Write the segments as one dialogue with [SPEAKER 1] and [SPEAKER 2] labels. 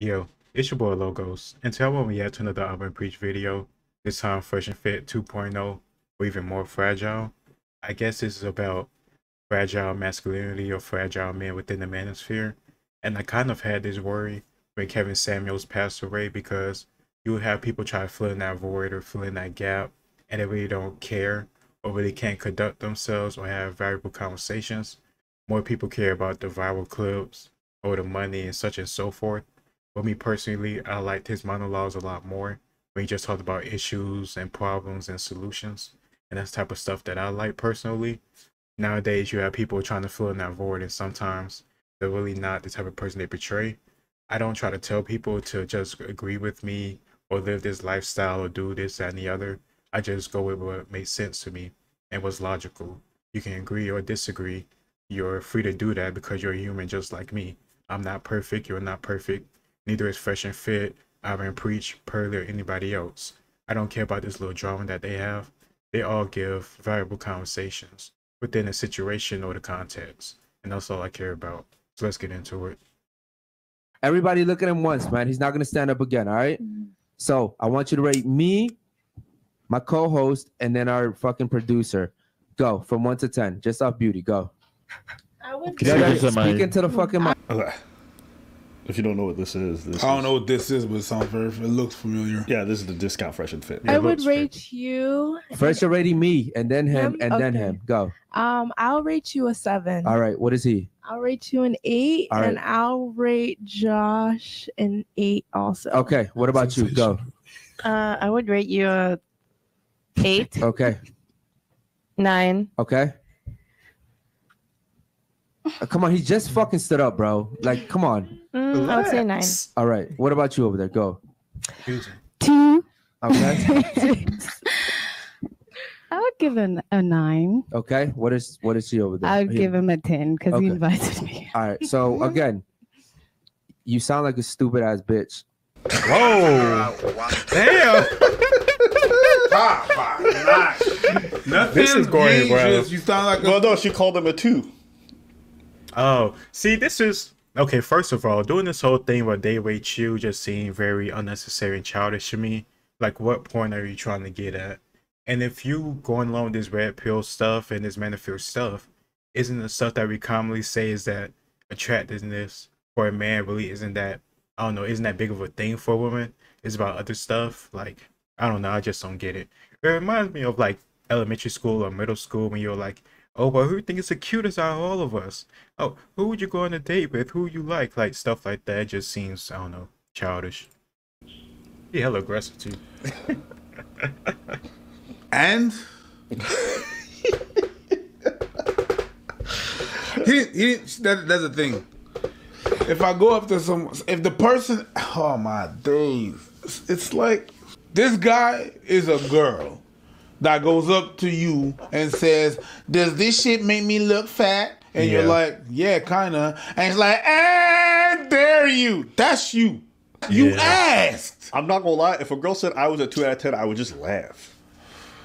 [SPEAKER 1] Yo, it's your boy Logos, and tell when we add to another Urban Preach video, this time Fresh and Fit 2.0, or even more fragile. I guess this is about fragile masculinity or fragile men within the manosphere. And I kind of had this worry when Kevin Samuels passed away because you would have people try to fill in that void or fill in that gap, and they really don't care or really can't conduct themselves or have valuable conversations. More people care about the viral clips or the money and such and so forth. For me personally, I liked his monologues a lot more when he just talked about issues and problems and solutions. And that's the type of stuff that I like personally. Nowadays, you have people trying to fill in that void, and sometimes they're really not the type of person they portray. I don't try to tell people to just agree with me or live this lifestyle or do this, that, and the other. I just go with what makes sense to me and what's logical. You can agree or disagree. You're free to do that because you're a human just like me. I'm not perfect. You're not perfect. Neither is Fresh and Fit, Myron, Preach, Pearly, or anybody else. I don't care about this little drama that they have. They all give valuable conversations within the situation or the context. And that's all I care about. So let's get into it.
[SPEAKER 2] Everybody look at him once, man. He's not going to stand up again, all right? So I want you to rate me, my co-host, and then our fucking producer. Go from 1 to 10, just off beauty. Go.
[SPEAKER 3] I would
[SPEAKER 2] Speak into the fucking mic.
[SPEAKER 4] Okay. If you don't know what this is,
[SPEAKER 5] I don't know what this is, but it looks familiar.
[SPEAKER 4] Yeah, this is the discount Fresh and Fit.
[SPEAKER 3] I would rate you.
[SPEAKER 2] First you're rating me, and then him, and then him. Go.
[SPEAKER 3] I'll rate you a 7.
[SPEAKER 2] All right. What is he?
[SPEAKER 3] I'll rate you an 8,
[SPEAKER 2] All right.
[SPEAKER 3] and I'll rate Josh an 8 also.
[SPEAKER 2] Okay. What about you? Go.
[SPEAKER 6] I would rate you a 8,
[SPEAKER 2] Okay.
[SPEAKER 6] 9.
[SPEAKER 2] Okay. Come on. He just fucking stood up, bro. Like, come on.
[SPEAKER 6] I would say 9.
[SPEAKER 2] All right. What about you over there? Go.
[SPEAKER 6] 2.
[SPEAKER 2] Okay.
[SPEAKER 7] I would give him a 9.
[SPEAKER 2] Okay. What is she over there?
[SPEAKER 7] I would give him a 10 because
[SPEAKER 2] Okay.
[SPEAKER 7] he invited me.
[SPEAKER 2] All right. So again, you sound like a stupid ass bitch.
[SPEAKER 1] Whoa! Damn!
[SPEAKER 5] Nothing
[SPEAKER 1] This is going well.
[SPEAKER 5] dangerous. You sound like
[SPEAKER 4] Well, no, she called him a 2.
[SPEAKER 1] Oh, see, this is okay. First of all, doing this whole thing where they rate you just seemed very unnecessary and childish to me. Like, what point are you trying to get at? And if you going along with this red pill stuff and this manosphere stuff, isn't the stuff that we commonly say is that attractiveness for a man really isn't that, I don't know, isn't that big of a thing for a woman? It's about other stuff. Like, I don't know, I just don't get it. It reminds me of like elementary school or middle school when you're like, oh, well, who do you think is the cutest out of all of us? Oh, who would you go on a date with? Who you like? Like, stuff like that just seems, I don't know, childish. Yeah, hella aggressive too.
[SPEAKER 5] and that's the thing. If I go up to if the person, oh my days, it's like this guy is a girl that goes up to you and says, "Does this shit make me look fat?" And you're like, "Yeah, kinda." And it's like, "And dare you? That's you. You asked."
[SPEAKER 4] I'm not gonna lie. If a girl said I was a 2 out of 10, I would just laugh.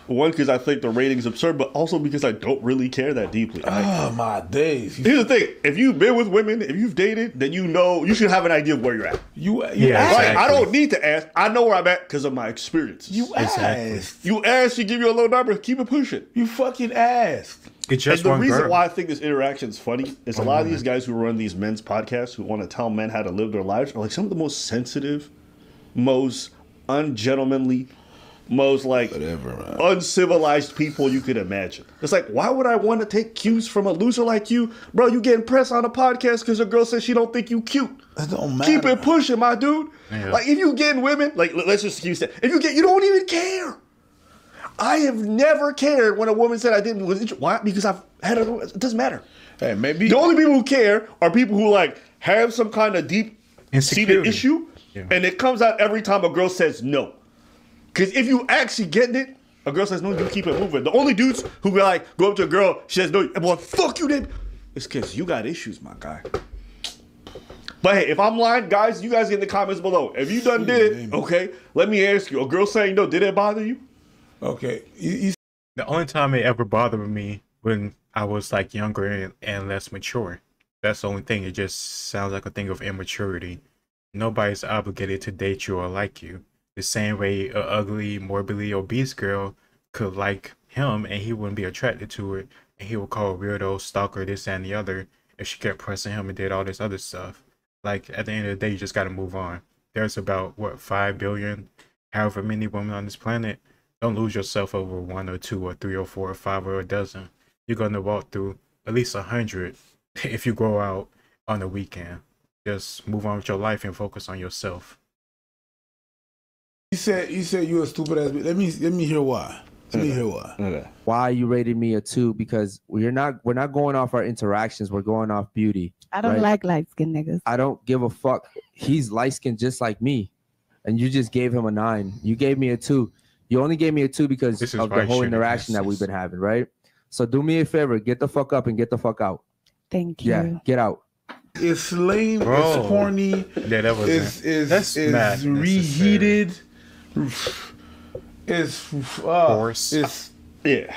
[SPEAKER 4] One, because I think the rating's absurd, but also because I don't really care that deeply.
[SPEAKER 5] Oh my days.
[SPEAKER 4] Here's the thing: if you've been with women, if you've dated, then you know you should have an idea of where you're at.
[SPEAKER 5] You
[SPEAKER 4] Right?
[SPEAKER 1] exactly.
[SPEAKER 4] I don't need to ask. I know where I'm at because of my experiences.
[SPEAKER 5] You asked.
[SPEAKER 4] You ask, she give you a low number, keep it pushing.
[SPEAKER 5] You fucking asked.
[SPEAKER 1] It's just
[SPEAKER 4] And the
[SPEAKER 1] one
[SPEAKER 4] reason
[SPEAKER 1] girl.
[SPEAKER 4] why I think this interaction is funny is a lot of these guys who run these men's podcasts who want to tell men how to live their lives are like some of the most sensitive, most ungentlemanly, most like uncivilized people you could imagine. It's like, why would I want to take cues from a loser like you? Bro, you getting pressed on a podcast because a girl says she don't think you cute.
[SPEAKER 5] That don't matter.
[SPEAKER 4] Keep it pushing, my dude.
[SPEAKER 1] Yeah.
[SPEAKER 4] Like, if you getting women, like, let's just use that. If you don't even care. I have never cared when a woman said I didn't. Why? Because I've had it doesn't matter.
[SPEAKER 5] Hey, maybe
[SPEAKER 4] The only people who care are people who like have some kind of deep-seated
[SPEAKER 1] Insecurity.
[SPEAKER 4] issue, and it comes out every time a girl says no. Because if you actually getting it, a girl says no, you keep it moving. The only dudes who be like go up to a girl, she says no, boy, fuck you, then. It's because you got issues, my guy. But hey, if I'm lying, guys, you guys get in the comments below. If you done did it, okay, let me ask you: a girl saying no, did it bother you?
[SPEAKER 5] okay.
[SPEAKER 1] The only time it ever bothered me when I was like younger and less mature. That's the only thing. It just sounds like a thing of immaturity. Nobody's obligated to date you or like you. The same way a ugly, morbidly obese girl could like him and he wouldn't be attracted to it, and he would call a weirdo, stalker, this and the other if she kept pressing him and did all this other stuff. Like, at the end of the day, you just gotta move on. There's about, what, 5 billion, however many women on this planet. Don't lose yourself over 1 or 2 or 3 or 4 or 5 or a dozen. You're gonna walk through at least 100 if you go out on the weekend. Just move on with your life and focus on yourself.
[SPEAKER 5] You said you a stupid ass bitch. Let me hear why. Let me hear why.
[SPEAKER 4] Okay.
[SPEAKER 2] Why you rated me a 2? Because we're not going off our interactions. We're going off beauty.
[SPEAKER 7] I don't
[SPEAKER 2] Right.
[SPEAKER 7] like light skinned niggas.
[SPEAKER 2] I don't give a fuck. He's light skinned just like me, and you just gave him a 9. You gave me a 2. You only gave me a 2 because
[SPEAKER 1] This is
[SPEAKER 2] of
[SPEAKER 1] why
[SPEAKER 2] the
[SPEAKER 1] you
[SPEAKER 2] whole
[SPEAKER 1] shouldn't
[SPEAKER 2] interaction that we've
[SPEAKER 1] assist.
[SPEAKER 2] been having, right? So do me a favor, get the fuck up and get the fuck out.
[SPEAKER 7] Thank you.
[SPEAKER 2] Yeah, get out.
[SPEAKER 5] It's lame.
[SPEAKER 1] Bro.
[SPEAKER 5] It's corny.
[SPEAKER 1] Yeah, that was
[SPEAKER 5] It's
[SPEAKER 1] not
[SPEAKER 5] reheated. It's
[SPEAKER 1] Force.
[SPEAKER 5] It's
[SPEAKER 4] Yeah.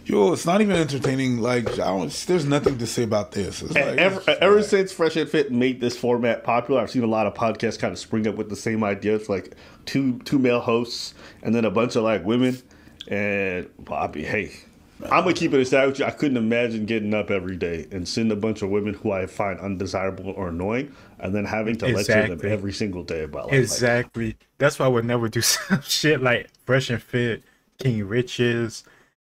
[SPEAKER 5] yo. It's not even entertaining. Like there's nothing to say about this. It's like,
[SPEAKER 4] Ever since Fresh and Fit made this format popular, I've seen a lot of podcasts kind of spring up with the same idea. It's like two male hosts and then a bunch of like women. And Bobby, hey, I'm gonna keep it aside with you. I couldn't imagine getting up every day and seeing a bunch of women who I find undesirable or annoying, and then having to lecture them
[SPEAKER 1] Exactly.
[SPEAKER 4] every single day about life.
[SPEAKER 1] Exactly. That's why I would never do some shit like Fresh and Fit, King Riches,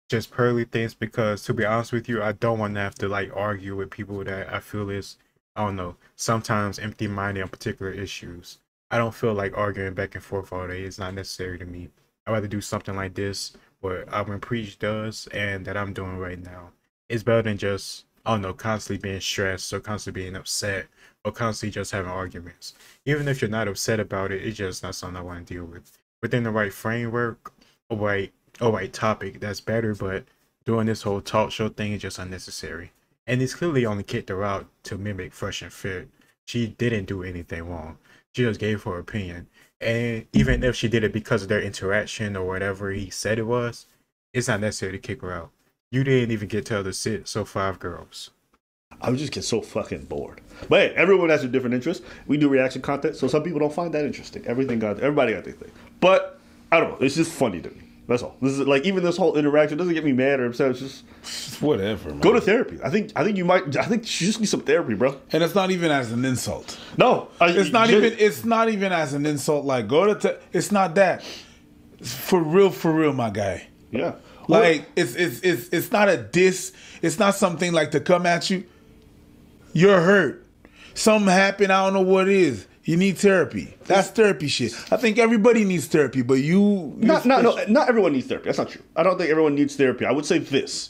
[SPEAKER 1] just Pearly things, because to be honest with you, I don't want to have to like argue with people that I feel is, I don't know, sometimes empty-minded on particular issues. I don't feel like arguing back and forth all day. It's not necessary to me. I'd rather do something like this, what Alvin Preach does, and that I'm doing right now. It's better than just, I don't know, constantly being stressed or constantly being upset or constantly just having arguments. Even if you're not upset about it, it's just not something I want to deal with. Within the right framework, or right topic, that's better, but doing this whole talk show thing is just unnecessary. And it's clearly only kicked her out to mimic Fresh and Fit. She didn't do anything wrong. She just gave her opinion. And even if she did it because of their interaction or whatever he said it was, it's not necessary to kick her out. You didn't even get to the sit, so 5 girls.
[SPEAKER 4] I would just get so fucking bored. But hey, everyone has a different interest. We do reaction content, so some people don't find that interesting. Everybody got their thing. But I don't know. It's just funny to me. That's all. This is like, even this whole interaction doesn't get me mad or upset. It's just
[SPEAKER 5] whatever. Man.
[SPEAKER 4] Go to therapy. I think you just need some therapy, bro.
[SPEAKER 5] And it's not even as an insult.
[SPEAKER 4] No,
[SPEAKER 5] it's not even as an insult. Like go to. It's not that. It's for real, my guy.
[SPEAKER 4] Yeah.
[SPEAKER 5] Like it's not a diss. It's not something like to come at you. You're hurt. Something happened. I don't know what it is. You need therapy. That's therapy shit. I think everybody needs therapy, but
[SPEAKER 4] not everyone needs therapy. That's not true. I don't think everyone needs therapy. I would say this.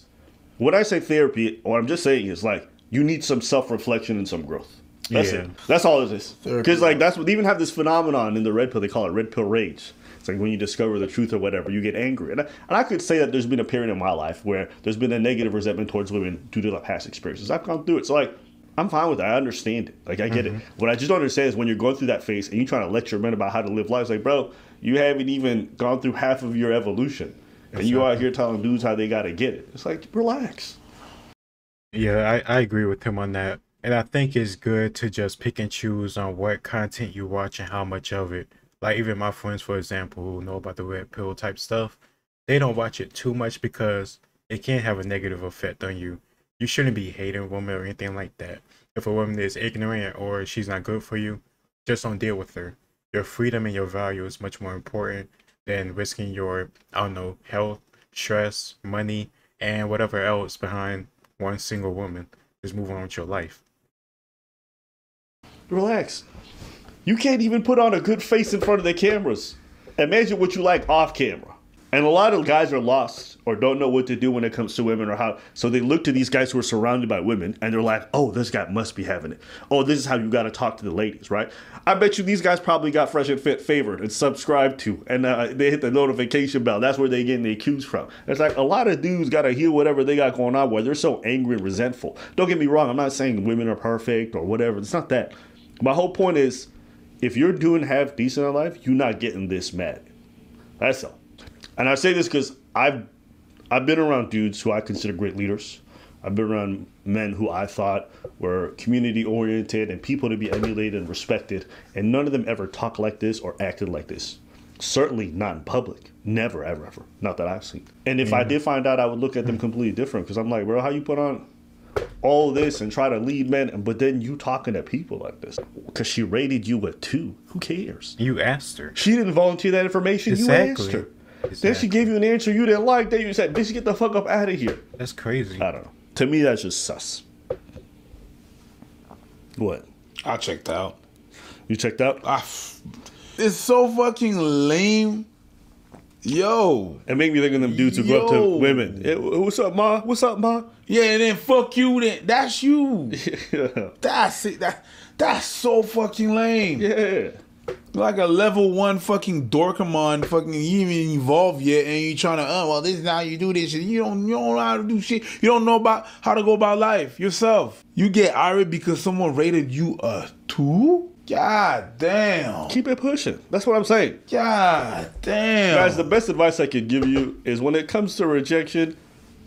[SPEAKER 4] When I say therapy, what I'm just saying is like you need some self-reflection and some growth. That's it. That's all it is. Because like that's what they even have this phenomenon in the red pill. They call it red pill rage. It's like when you discover the truth or whatever, you get angry. And I could say that there's been a period in my life where there's been a negative resentment towards women due to the past experiences. I've gone through it. So like, I'm fine with that. I understand it. Like, I get it. What I just don't understand is when you're going through that phase and you're trying to lecture men about how to live life. It's like, bro, you haven't even gone through half of your evolution. And you out here telling dudes how they got to get it. It's like, relax.
[SPEAKER 1] Yeah, I agree with him on that. And I think it's good to just pick and choose on what content you watch and how much of it. Like, even my friends, for example, who know about the red pill type stuff, they don't watch it too much because it can have a negative effect on you. You shouldn't be hating women or anything like that. If a woman is ignorant or she's not good for you, just don't deal with her. Your freedom and your value is much more important than risking your, I don't know, health, stress, money, and whatever else behind one single woman. Just move on with your life.
[SPEAKER 4] Relax. You can't even put on a good face in front of the cameras. Imagine what you like off camera. And a lot of guys are lost or don't know what to do when it comes to women or how. So they look to these guys who are surrounded by women and they're like, oh, this guy must be having it. Oh, this is how you got to talk to the ladies, right? I bet you these guys probably got Fresh and Fit favored and subscribed to. And they hit the notification bell. That's where they're getting the accused from. It's like a lot of dudes got to heal whatever they got going on where they're so angry and resentful. Don't get me wrong. I'm not saying women are perfect or whatever. It's not that. My whole point is, if you're doing half decent in life, you're not getting this mad. That's all. And I say this because I've been around dudes who I consider great leaders. I've been around men who I thought were community oriented and people to be emulated and respected, and none of them ever talked like this or acted like this. Certainly not in public. Never, ever, ever. Not that I've seen. And if I did find out, I would look at them completely different, because I'm like, bro, how you put on all this and try to lead men, but then you talking to people like this? Because she rated you a 2. Who cares?
[SPEAKER 1] You asked her.
[SPEAKER 4] She didn't volunteer that information.
[SPEAKER 1] Exactly.
[SPEAKER 4] You asked her.
[SPEAKER 1] Exactly.
[SPEAKER 4] Then she gave you an answer you didn't like. Then you said, bitch, get the fuck up out of here.
[SPEAKER 1] That's crazy.
[SPEAKER 4] I don't know. To me, that's just sus. What?
[SPEAKER 5] I checked out.
[SPEAKER 4] You checked out?
[SPEAKER 5] It's so fucking lame. Yo.
[SPEAKER 4] It made me think of them dudes who go up to women. Hey, what's up, ma? What's up, ma?
[SPEAKER 5] Yeah, and then fuck you. Then that's you.
[SPEAKER 4] Yeah.
[SPEAKER 5] That's it. That's so fucking lame.
[SPEAKER 4] Yeah.
[SPEAKER 5] Like a level 1 fucking Dorkamon, fucking you ain't even evolved yet, and you trying to, well, this is how you do this shit. You don't know how to do shit. You don't know about how to go about life yourself. You get irate because someone rated you a 2? God damn.
[SPEAKER 4] Keep it pushing. That's what I'm saying.
[SPEAKER 5] God damn.
[SPEAKER 4] Guys, the best advice I could give you is when it comes to rejection,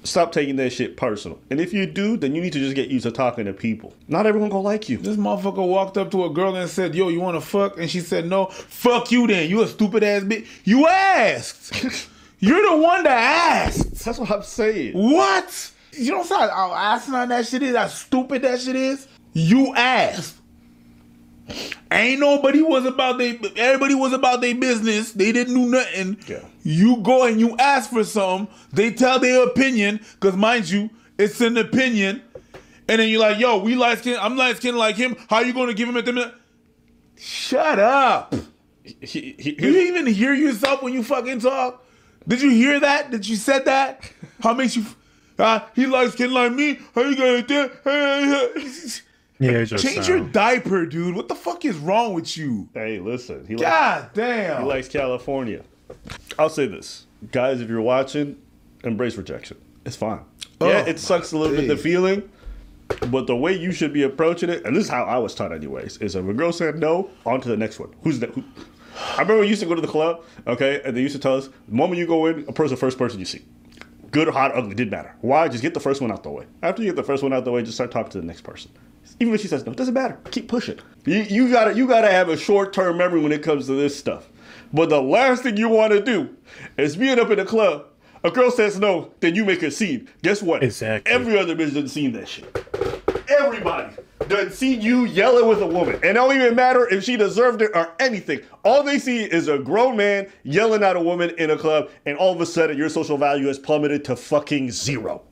[SPEAKER 4] stop taking that shit personal. And if you do, then you need to just get used to talking to people. Not everyone gonna like you.
[SPEAKER 5] This motherfucker walked up to a girl and said, yo, you wanna fuck? And she said, no. Fuck you then. You a stupid ass bitch. You asked. You're the one that asked.
[SPEAKER 4] That's what I'm saying.
[SPEAKER 5] What? You don't say how asinine that shit is, how stupid that shit is? You asked. Ain't nobody was about everybody was about their business. They didn't do nothing.
[SPEAKER 4] Yeah.
[SPEAKER 5] You go and you ask for something. They tell their opinion, because mind you, it's an opinion. And then you're like, yo, we light skin. I'm light skinned like him. How you gonna give him a them? Shut up. Do you even hear yourself when you fucking talk? Did you hear that? Did you said that? How makes you he light skinned like me? How you gonna do?
[SPEAKER 1] Yeah, just
[SPEAKER 5] change your diaper, dude. What the fuck is wrong with you?
[SPEAKER 4] Hey, listen.
[SPEAKER 5] God damn.
[SPEAKER 4] He likes California. I'll say this. Guys, if you're watching, embrace rejection. It's fine. Yeah, it sucks a little bit, the feeling. But the way you should be approaching it, and this is how I was taught anyways, is if a girl said no, on to the next one. Who's that? I remember we used to go to the club, okay, and they used to tell us, the moment you go in, the first person you see. Good, hot, ugly, didn't matter. Why? Just get the first one out the way. After you get the first one out the way, just start talking to the next person. Even if she says no, it doesn't matter. Keep pushing. You gotta have a short-term memory when it comes to this stuff. But the last thing you want to do is being up in the club. A girl says no, then you make a scene. Guess what?
[SPEAKER 1] Exactly.
[SPEAKER 4] Every other bitch done seen that shit. Everybody done seen you yelling with a woman. And it don't even matter if she deserved it or anything. All they see is a grown man yelling at a woman in a club, and all of a sudden your social value has plummeted to fucking 0.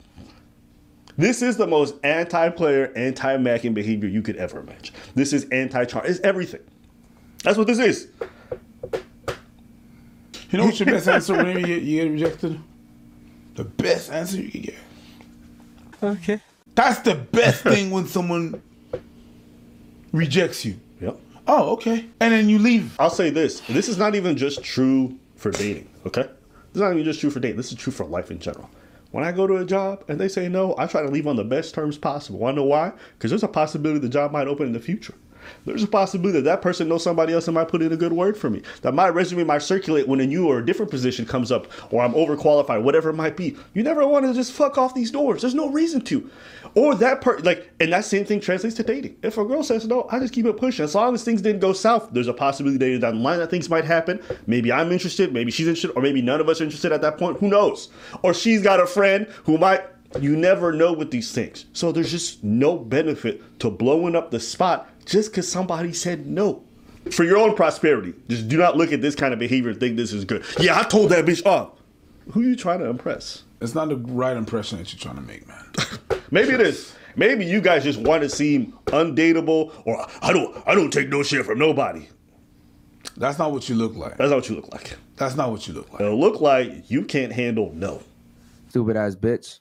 [SPEAKER 4] This is the most anti-player, anti-macking behavior you could ever imagine. This is anti-charm. It's everything. That's what this is.
[SPEAKER 5] You know what's your best answer whenever you get rejected? The best answer you can get.
[SPEAKER 2] Okay.
[SPEAKER 5] That's the best thing when someone rejects you.
[SPEAKER 4] Yep.
[SPEAKER 5] Oh, okay. And then you leave.
[SPEAKER 4] I'll say this. This is not even just true for dating, okay? This is not even just true for dating. This is true for life in general. When I go to a job and they say no, I try to leave on the best terms possible. Want to know why? Because there's a possibility the job might open in the future. There's a possibility that person knows somebody else and might put in a good word for me. That my resume might circulate when a new or a different position comes up, or I'm overqualified, whatever it might be. You never want to just fuck off these doors. There's no reason to. Or that and that same thing translates to dating. If a girl says no, I just keep it pushing. As long as things didn't go south, there's a possibility later down the line that things might happen. Maybe I'm interested, maybe she's interested, or maybe none of us are interested at that point. Who knows? Or she's got a friend who might. You never know with these things. So there's just no benefit to blowing up the spot just because somebody said no. For your own prosperity, just do not look at this kind of behavior and think this is good. Yeah, I told that bitch off. Who are you trying to impress?
[SPEAKER 5] It's not the right impression that you're trying to make, man.
[SPEAKER 4] Maybe it is. Maybe you guys just want to seem undateable, or I don't take no shit from nobody.
[SPEAKER 5] That's not what you look like.
[SPEAKER 4] That's not what you look like.
[SPEAKER 5] That's not what you look like.
[SPEAKER 4] It'll look like you can't handle no.
[SPEAKER 2] Stupid ass bitch.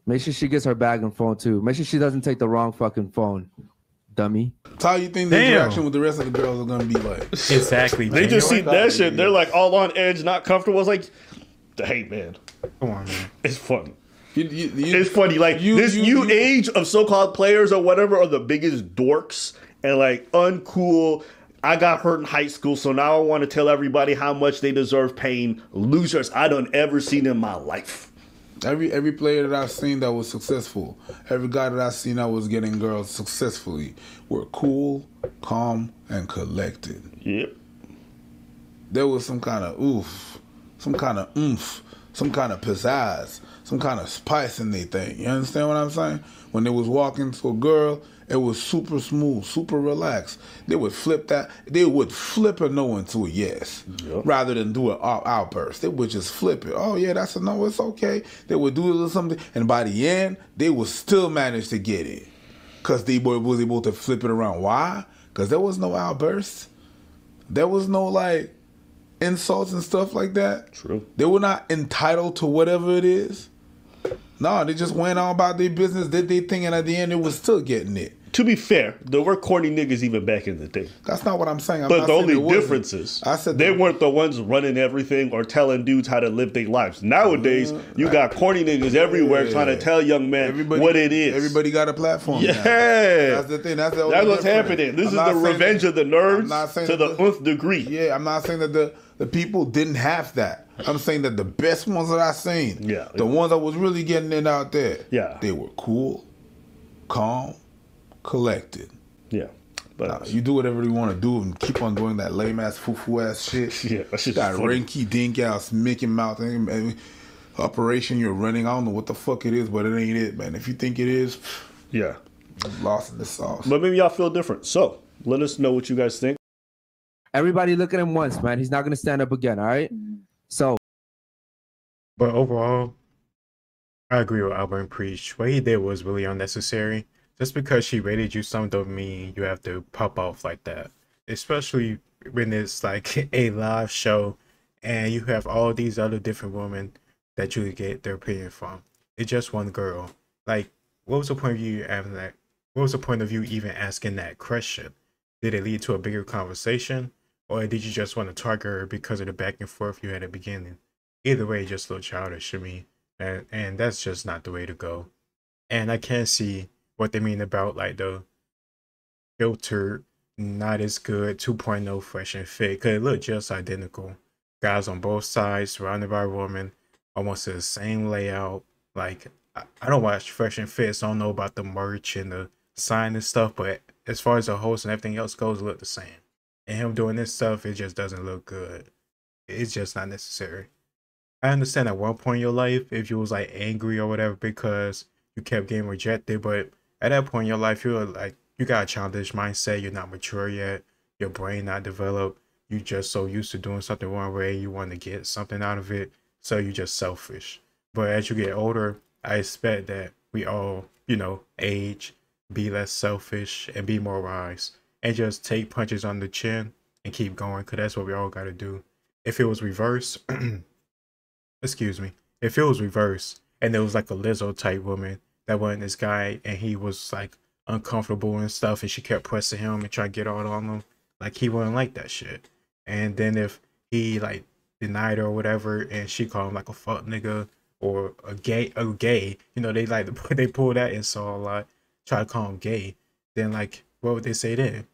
[SPEAKER 2] Make sure she gets her bag and phone too. Make sure she doesn't take the wrong fucking phone, dummy.
[SPEAKER 5] So how you think the interaction with the rest of the girls are gonna be like?
[SPEAKER 1] Exactly.
[SPEAKER 4] They just see that shit. They're like all on edge, not comfortable. It's like, hey man,
[SPEAKER 1] Come on, man.
[SPEAKER 4] it's funny. It's funny. Like this new age of so-called players or whatever are the biggest dorks and like uncool. I got hurt in high school, so now I want to tell everybody how much they deserve paying losers I don't ever seen in my life.
[SPEAKER 5] Every player that I've seen that was successful, every guy that I've seen that was getting girls successfully, were cool, calm, and collected.
[SPEAKER 4] Yep.
[SPEAKER 5] There was some kind of some kind of some kind of pizzazz, some kind of spice in their thing. You understand what I'm saying? When they was walking to a girl, it was super smooth, super relaxed. They would flip a no into a yes, rather than do an outburst. They would just flip it. Oh yeah, that's a no, it's okay. They would do a little something, and by the end, they would still manage to get it. Because they was able to flip it around. Why? Because there was no outbursts. There was no like insults and stuff like that.
[SPEAKER 4] True.
[SPEAKER 5] They were not entitled to whatever it is. No, they just went on about their business, did their thing, and at the end, they was still getting it.
[SPEAKER 4] To be fair, there were corny niggas even back in the day.
[SPEAKER 5] That's not what I'm saying.
[SPEAKER 4] But the only difference is they weren't the ones running everything or telling dudes how to live their lives. Nowadays, you got corny niggas everywhere trying to tell young men what it is.
[SPEAKER 5] Everybody got a platform.
[SPEAKER 4] Yeah.
[SPEAKER 5] Now. That's the thing. That's
[SPEAKER 4] what's happening. This is the revenge of the nerds to the nth degree.
[SPEAKER 5] Yeah, I'm not saying that the people didn't have that. I'm saying that the best ones that I've seen, the ones that was really getting it out there, they were cool, calm, collected.
[SPEAKER 4] Yeah. But
[SPEAKER 5] you do whatever you want to do and keep on doing that lame ass foo ass shit.
[SPEAKER 4] Yeah, that shit's
[SPEAKER 5] that
[SPEAKER 4] funny.
[SPEAKER 5] rinky dink ass Mickey Mouse operation you're running. I don't know what the fuck it is, but it ain't it, man. If you think it is,
[SPEAKER 4] yeah,
[SPEAKER 5] you're lost in the sauce.
[SPEAKER 4] But maybe y'all feel different. So let us know what you guys think.
[SPEAKER 2] Everybody look at him once, man. He's not gonna stand up again. All right. So.
[SPEAKER 1] But overall, I agree with Albert and Preach. What he did was really unnecessary. Just because she rated you some don't mean you have to pop off like that. Especially when it's like a live show and you have all these other different women that you could get their opinion from. It's just one girl. Like, what was the point of you having that? What was the point of you even asking that question? Did it lead to a bigger conversation? Or did you just want to target her because of the back and forth you had at the beginning? Either way, just a little childish to me. And that's just not the way to go. And I can't see what they mean about like the filtered, not as good 2.0 fresh and fit, because it looked just identical. Guys on both sides, surrounded by women, almost the same layout. Like, I don't watch fresh and fit, so I don't know about the merch and the sign and stuff, but as far as the host and everything else goes, it look the same. And him doing this stuff, it just doesn't look good. It's just not necessary. I understand at one point in your life, if you was like angry or whatever because you kept getting rejected, but at that point in your life, you're like, you got a childish mindset, you're not mature yet, your brain not developed, you just so used to doing something one way, you want to get something out of it, so you're just selfish. But as you get older, I expect that we all, you know, age, be less selfish, and be more wise, and just take punches on the chin and keep going, because that's what we all got to do. If it was reverse, excuse me, if it was reverse, and there was like a Lizzo type woman that wasn't this guy, and he was like uncomfortable and stuff, and she kept pressing him and trying to get all on him, like he wouldn't like that shit. And then if he like denied her or whatever, and she called him like a fuck nigga or a gay, you know, they pull that insult a lot, try to call him gay, then like what would they say then?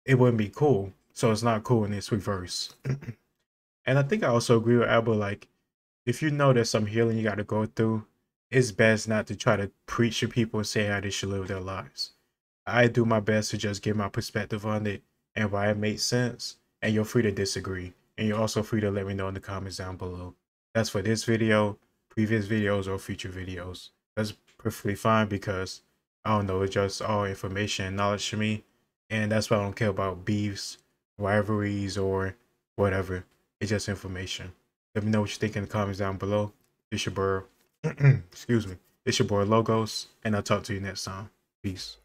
[SPEAKER 1] It wouldn't be cool. So it's not cool, and it's reverse. And I think I also agree with Albert, like, if you know there's some healing you got to go through, it's best not to try to preach to people and say how they should live their lives. I do my best to just give my perspective on it and why it makes sense, and you're free to disagree. And you're also free to let me know in the comments down below. That's for this video, previous videos, or future videos. That's perfectly fine because, I don't know, it's just all information and knowledge to me. And that's why I don't care about beefs, rivalries, or whatever. It's just information. Let me know what you think in the comments down below. It's your boy, excuse me. It's your boy Logos, and I'll talk to you next time. Peace.